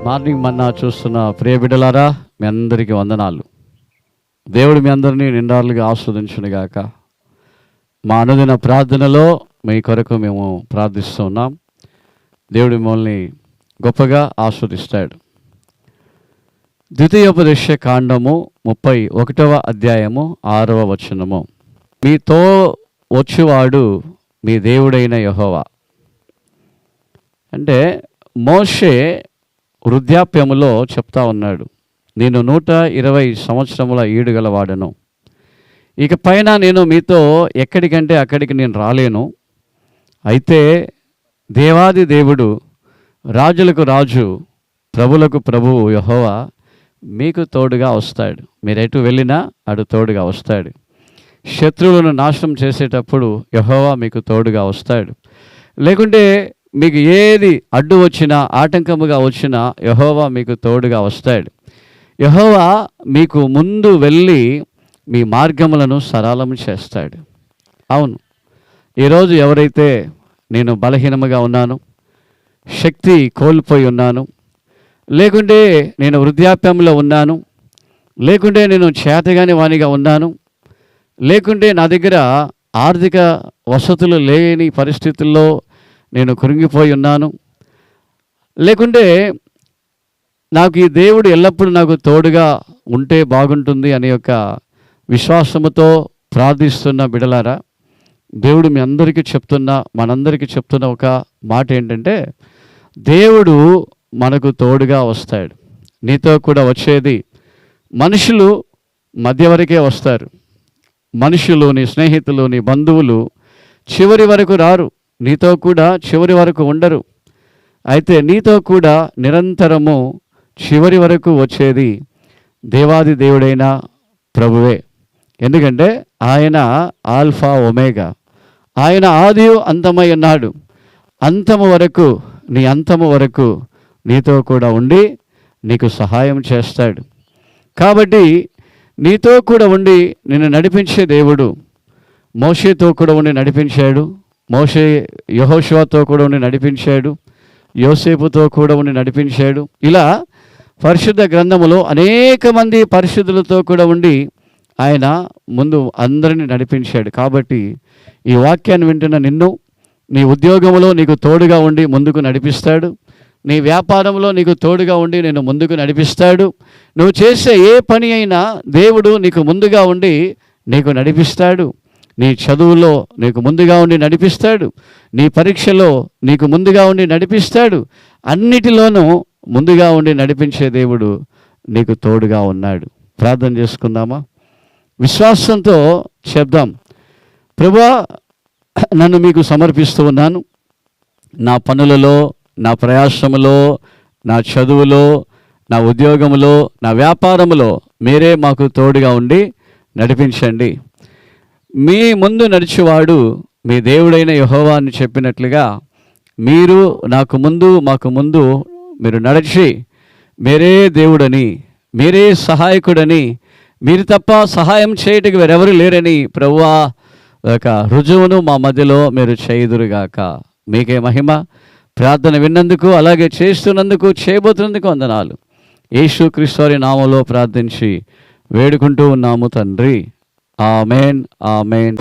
Morning మన్నా చూస్తున్న ప్రియ బిడ్డలారా, మీ అందరికీ వందనాలు. దేవుడు మీ అందరినీ నిండారులుగా ఆస్వాదించునుగాక. మా అనుదిన ప్రార్థనలో మీ కొరకు మేము ప్రార్థిస్తున్నాం. దేవుడు మిమ్మల్ని గొప్పగా ఆస్వాదిస్తాడు. ద్వితీయోపదేశ కాండము 31వ అధ్యాయము 6వ వచనము. మీతో వచ్చువాడు మీ దేవుడైన యెహోవా. అంటే మోషే వృద్ధాప్యములో చెప్తా ఉన్నాడు, నేను 120 సంవత్సరముల ఈడుగలవాడను, ఇక పైన నేను మీతో ఎక్కడికంటే అక్కడికి నేను రాలేను. అయితే దేవాది దేవుడు, రాజులకు రాజు, ప్రభులకు ప్రభువు యెహోవా మీకు తోడుగా వస్తాడు. మీరు ఎటు వెళ్ళినా అటు తోడుగా వస్తాడు. శత్రువులను నాశనం చేసేటప్పుడు యెహోవా మీకు తోడుగా వస్తాడు. లేకుంటే మీకు ఏది అడ్డు వచ్చినా, ఆటంకముగా వచ్చినా యెహోవా మీకు తోడుగా వస్తాడు. యెహోవా మీకు ముందు వెళ్ళి మీ మార్గములను సరళం చేస్తాడు. అవును, ఈరోజు ఎవరైతే నేను బలహీనముగా ఉన్నాను, శక్తి కోల్పోయి ఉన్నాను, లేకుంటే నేను వృద్ధాప్యంలో ఉన్నాను, లేకుంటే నేను చేతగాని వానిగా ఉన్నాను, లేకుంటే నా దగ్గర ఆర్థిక వసతులు లేని పరిస్థితుల్లో నేను కృంగిపోయి ఉన్నాను, లేకుంటే నాకు ఈ దేవుడు ఎల్లప్పుడూ నాకు తోడుగా ఉంటే బాగుంటుంది అనే యొక్క విశ్వాసముతో ప్రార్థిస్తున్న బిడలారా, దేవుడు మీ అందరికీ మనందరికీ చెప్తున్న ఒక మాట ఏంటంటే, దేవుడు మనకు తోడుగా వస్తాడు. నీతో కూడా వచ్చేది మనుషులు మధ్య వరకే వస్తారు. మనుషులు, నీ స్నేహితులు, నీ బంధువులు చివరి వరకు రారు, నీతో కూడా చివరి వరకు ఉండరు. అయితే నీతో కూడా నిరంతరము చివరి వరకు వచ్చేది దేవాది దేవుడైన ప్రభువే. ఎందుకంటే ఆయన ఆల్ఫా ఒమేగా, ఆయన ఆది అంతమై ఉన్నాడు. అంతము వరకు, నీ అంతము వరకు నీతో కూడా ఉండి నీకు సహాయం చేస్తాడు. కాబట్టి నీతో కూడా ఉండి నిన్ను నడిపించే దేవుడు మోషేతో కూడా ఉండి నడిపించాడు. మోషే యెహోషువతో కూడా ఉండి నడిపించాడు. యోసేపుతో కూడా ఉండి నడిపించాడు. ఇలా పరిశుద్ధ గ్రంథములో అనేక మంది పరిశుద్ధులతో కూడా ఉండి ఆయన ముందు అందరినీ నడిపించాడు. కాబట్టి ఈ వాక్యాన్ని వింటున్న నిన్ను, నీ ఉద్యోగంలో నీకు తోడుగా ఉండి ముందుకు నడిపిస్తాడు. నీ వ్యాపారంలో నీకు తోడుగా ఉండి నేను ముందుకు నడిపిస్తాడు. నువ్వు చేసే ఏ పని అయినా దేవుడు నీకు ముందుగా ఉండి నీకు నడిపిస్తాడు. నీ చదువులో నీకు ముందుగా ఉండి నడిపిస్తాడు. నీ పరీక్షలో నీకు ముందుగా ఉండి నడిపిస్తాడు. అన్నిటిలోనూ ముందుగా ఉండి నడిపించే దేవుడు నీకు తోడుగా ఉన్నాడు. ప్రార్థన చేసుకుందామా? విశ్వాసంతో చెప్దాం, ప్రభువా, నన్ను మీకు సమర్పిస్తూ ఉన్నాను. నా పనులలో, నా ప్రయాసములో, నా చదువులో, నా ఉద్యోగములో, నా వ్యాపారములో మీరే మాకు తోడుగా ఉండి నడిపించండి. మీ ముందు నడిచేవాడు మీ దేవుడైన యెహోవా అని చెప్పినట్లుగా మీరు నాకు ముందు, మాకు ముందు మీరు నడిచి మీరే దేవుడని, మీరే సహాయకుడని, మీరు తప్ప సహాయం చేయటకు వేరెవరు లేరని ప్రభువా ఒక రుజువును మా మధ్యలో మీరు చేయుదురుగాక. మీకే మహిమ. ప్రార్థన విన్నందుకు, అలాగే చేస్తున్నందుకు, చేయబోతున్నందుకు వందనాలు. యేసుక్రీస్తు వారి నామములో ప్రార్థించి వేడుకుంటూ ఉన్నాము తండ్రి. ఆమేన్, ఆమేన్.